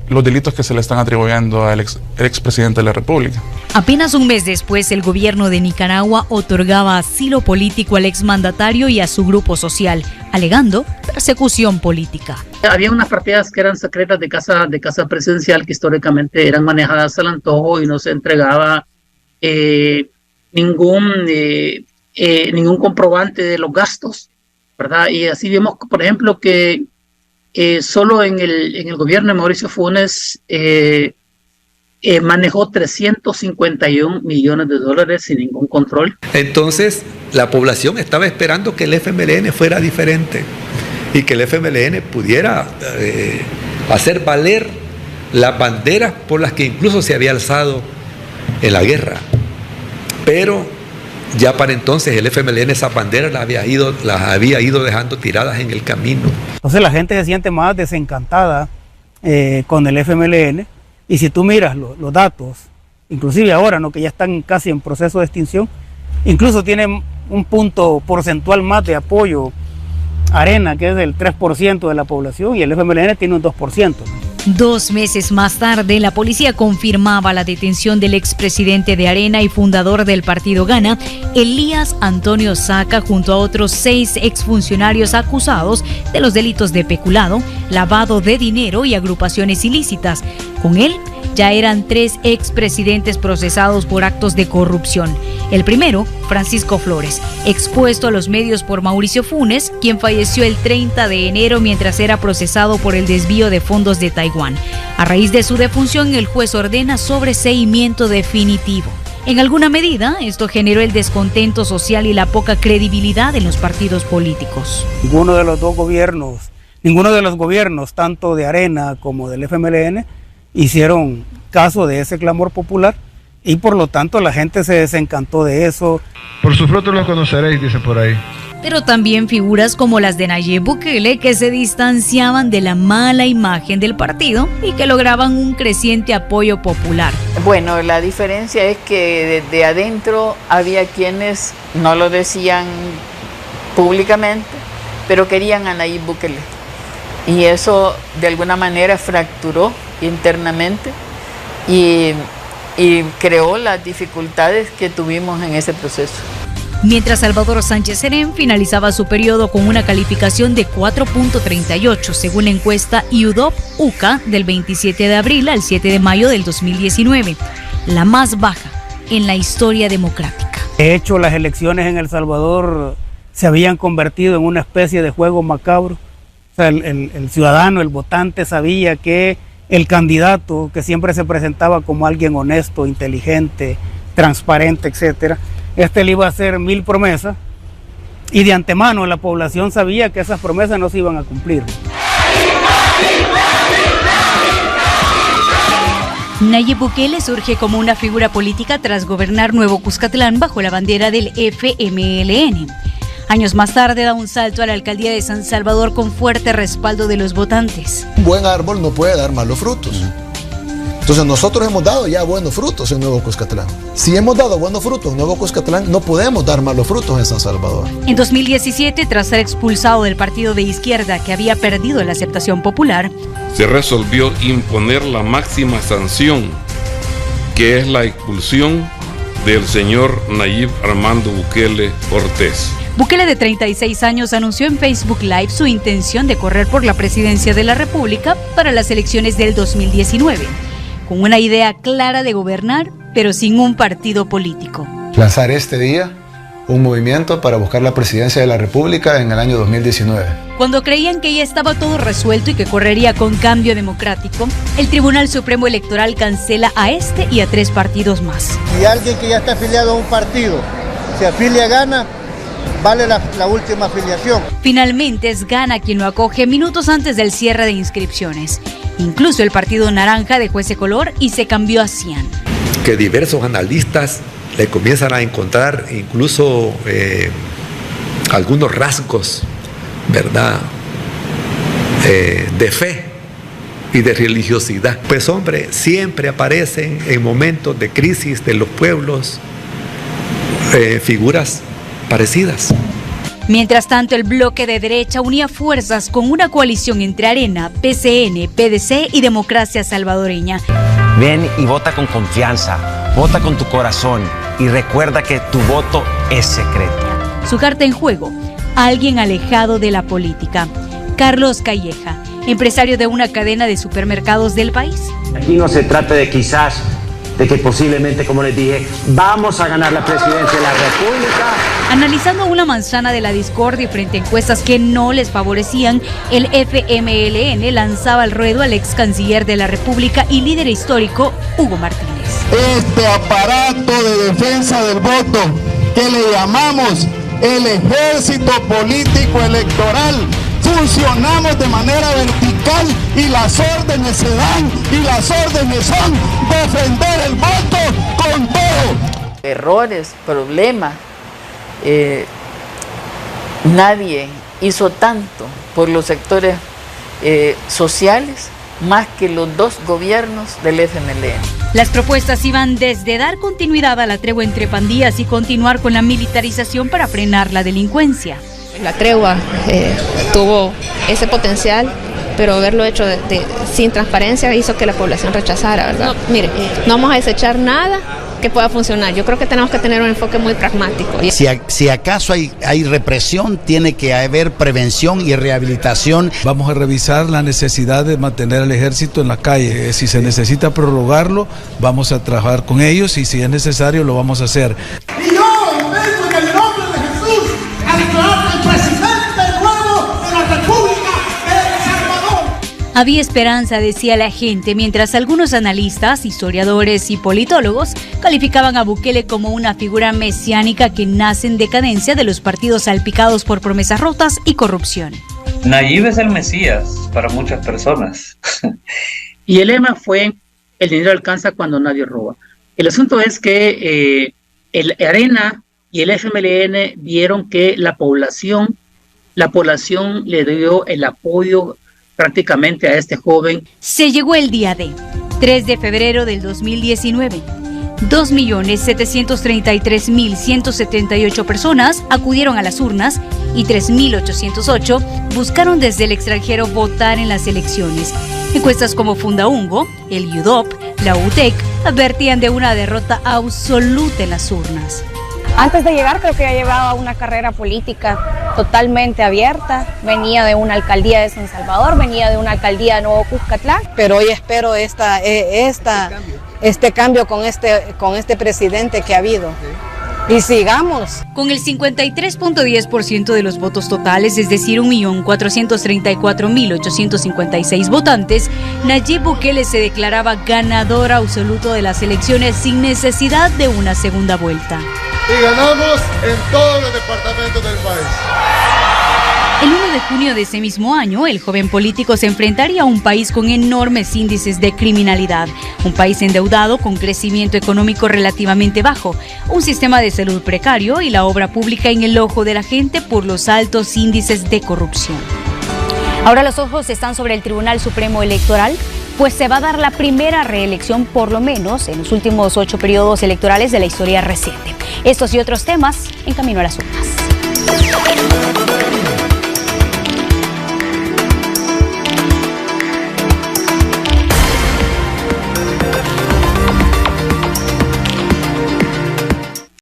los delitos que se le están atribuyendo al expresidente de la República. Apenas un mes después, el gobierno de Nicaragua otorgaba asilo político al exmandatario y a su grupo social, alegando persecución política. Había unas partidas que eran secretas de casa presidencial que históricamente eran manejadas al antojo y no se entregaba ningún comprobante de los gastos, ¿verdad? Y así vemos, por ejemplo, que solo en el gobierno de Mauricio Funes manejó 351 millones de dólares sin ningún control. Entonces, la población estaba esperando que el FMLN fuera diferente y que el FMLN pudiera hacer valer las banderas por las que incluso se había alzado en la guerra. Pero ya para entonces el FMLN esas banderas las había ido dejando tiradas en el camino. Entonces la gente se siente más desencantada con el FMLN, y si tú miras los datos, inclusive ahora, ¿no?, que ya están casi en proceso de extinción, incluso tienen un punto porcentual más de apoyo Arena, que es del 3% de la población, y el FMLN tiene un 2%. 2 meses más tarde, la policía confirmaba la detención del expresidente de Arena y fundador del partido Gana, Elías Antonio Saca, junto a otros 6 exfuncionarios acusados de los delitos de peculado, lavado de dinero y agrupaciones ilícitas. Con él ya eran 3 expresidentes procesados por actos de corrupción. El primero, Francisco Flores, expuesto a los medios por Mauricio Funes, quien falleció el 30 de enero mientras era procesado por el desvío de fondos de Taiwán. A raíz de su defunción, el juez ordena sobreseimiento definitivo. En alguna medida, esto generó el descontento social y la poca credibilidad en los partidos políticos. Ninguno de los gobiernos, tanto de Arena como del FMLN, hicieron caso de ese clamor popular y por lo tanto la gente se desencantó de eso. Por sus frutos los conoceréis, dice por ahí. Pero también figuras como las de Nayib Bukele, que se distanciaban de la mala imagen del partido y que lograban un creciente apoyo popular. Bueno, la diferencia es que de adentro había quienes no lo decían públicamente, pero querían a Nayib Bukele. Y eso de alguna manera fracturó internamente y creó las dificultades que tuvimos en ese proceso. Mientras Salvador Sánchez Serén finalizaba su periodo con una calificación de 4.38, según la encuesta UDOP-UCA del 27 de abril al 7 de mayo del 2019, la más baja en la historia democrática. De hecho, las elecciones en El Salvador se habían convertido en una especie de juego macabro. O sea, el ciudadano, el votante sabía que el candidato, que siempre se presentaba como alguien honesto, inteligente, transparente, etcétera, le iba a hacer 1000 promesas y de antemano la población sabía que esas promesas no se iban a cumplir. Nayib Bukele surge como una figura política tras gobernar Nuevo Cuscatlán bajo la bandera del FMLN. Años más tarde da un salto a la alcaldía de San Salvador con fuerte respaldo de los votantes. Un buen árbol no puede dar malos frutos. Entonces nosotros hemos dado ya buenos frutos en Nuevo Cuscatlán. Si hemos dado buenos frutos en Nuevo Cuscatlán, no podemos dar malos frutos en San Salvador. En 2017, tras ser expulsado del partido de izquierda que había perdido la aceptación popular, se resolvió imponer la máxima sanción, que es la expulsión del señor Nayib Armando Bukele Cortés. Bukele, de 36 años, anunció en Facebook Live su intención de correr por la presidencia de la República para las elecciones del 2019, con una idea clara de gobernar pero sin un partido político. Lanzar este día un movimiento para buscar la presidencia de la República en el año 2019. Cuando creían que ya estaba todo resuelto y que correría con cambio democrático, el Tribunal Supremo Electoral cancela a este y a 3 partidos más. Si alguien que ya está afiliado a un partido se afilia a Gana, vale la última afiliación. Finalmente es Gana quien lo acoge minutos antes del cierre de inscripciones. Incluso el Partido Naranja dejó ese color y se cambió a Cian. Que diversos analistas le comienzan a encontrar incluso algunos rasgos, ¿verdad?, de fe y de religiosidad. Pues hombre, siempre aparecen en momentos de crisis de los pueblos figuras parecidas. Mientras tanto, el bloque de derecha unía fuerzas con una coalición entre Arena, PCN, PDC y Democracia Salvadoreña. Ven y vota con confianza, vota con tu corazón y recuerda que tu voto es secreto. Su carta en juego, alguien alejado de la política. Carlos Calleja, empresario de una cadena de supermercados del país. Aquí no se trata de quizás, de que posiblemente, como les dije, vamos a ganar la presidencia de la República. Analizando una manzana de la discordia frente a encuestas que no les favorecían, el FMLN lanzaba al ruedo al ex canciller de la República y líder histórico, Hugo Martínez. Este aparato de defensa del voto, que le llamamos el ejército político electoral, funcionamos de manera vertical y las órdenes se dan y las órdenes son defender el voto con todo. Errores, problemas. Nadie hizo tanto por los sectores sociales más que los 2 gobiernos del FMLN. Las propuestas iban desde dar continuidad a la tregua entre pandillas y continuar con la militarización para frenar la delincuencia. La tregua tuvo ese potencial, pero haberlo hecho sin transparencia hizo que la población rechazara, ¿verdad? No, mire, no vamos a desechar nada que pueda funcionar. Yo creo que tenemos que tener un enfoque muy pragmático. Si acaso hay represión, tiene que haber prevención y rehabilitación. Vamos a revisar la necesidad de mantener al ejército en la calle. Si se necesita prorrogarlo, vamos a trabajar con ellos y si es necesario lo vamos a hacer. Y yo vengo en el nombre de Jesús a declarar el presidente nuevo de la República de El Salvador. Había esperanza, decía la gente, mientras algunos analistas, historiadores y politólogos calificaban a Bukele como una figura mesiánica que nace en decadencia de los partidos salpicados por promesas rotas y corrupción. Nayib es el Mesías para muchas personas. Y el lema fue: el dinero alcanza cuando nadie roba. El asunto es que el Arena y el FMLN vieron que la población le dio el apoyo prácticamente a este joven. Se llegó el día D, 3 de febrero del 2019. 2.733.178 personas acudieron a las urnas y 3.808 buscaron desde el extranjero votar en las elecciones. Encuestas como Fundaungo, el UDOP, la UTEC advertían de una derrota absoluta en las urnas. Antes de llegar creo que ya llevaba una carrera política totalmente abierta. Venía de una alcaldía de San Salvador, venía de una alcaldía de Nuevo Cuscatlán. Pero hoy espero este cambio con este presidente que ha habido. Y sigamos. Con el 53.10% de los votos totales, es decir, 1.434.856 votantes, Nayib Bukele se declaraba ganador absoluto de las elecciones sin necesidad de una segunda vuelta. Y ganamos en todos los departamentos del país. El 1 de junio de ese mismo año, el joven político se enfrentaría a un país con enormes índices de criminalidad, un país endeudado con crecimiento económico relativamente bajo, un sistema de salud precario y la obra pública en el ojo de la gente por los altos índices de corrupción. Ahora los ojos están sobre el Tribunal Supremo Electoral, pues se va a dar la primera reelección por lo menos en los últimos 8 periodos electorales de la historia reciente. Estos y otros temas en camino a las urnas.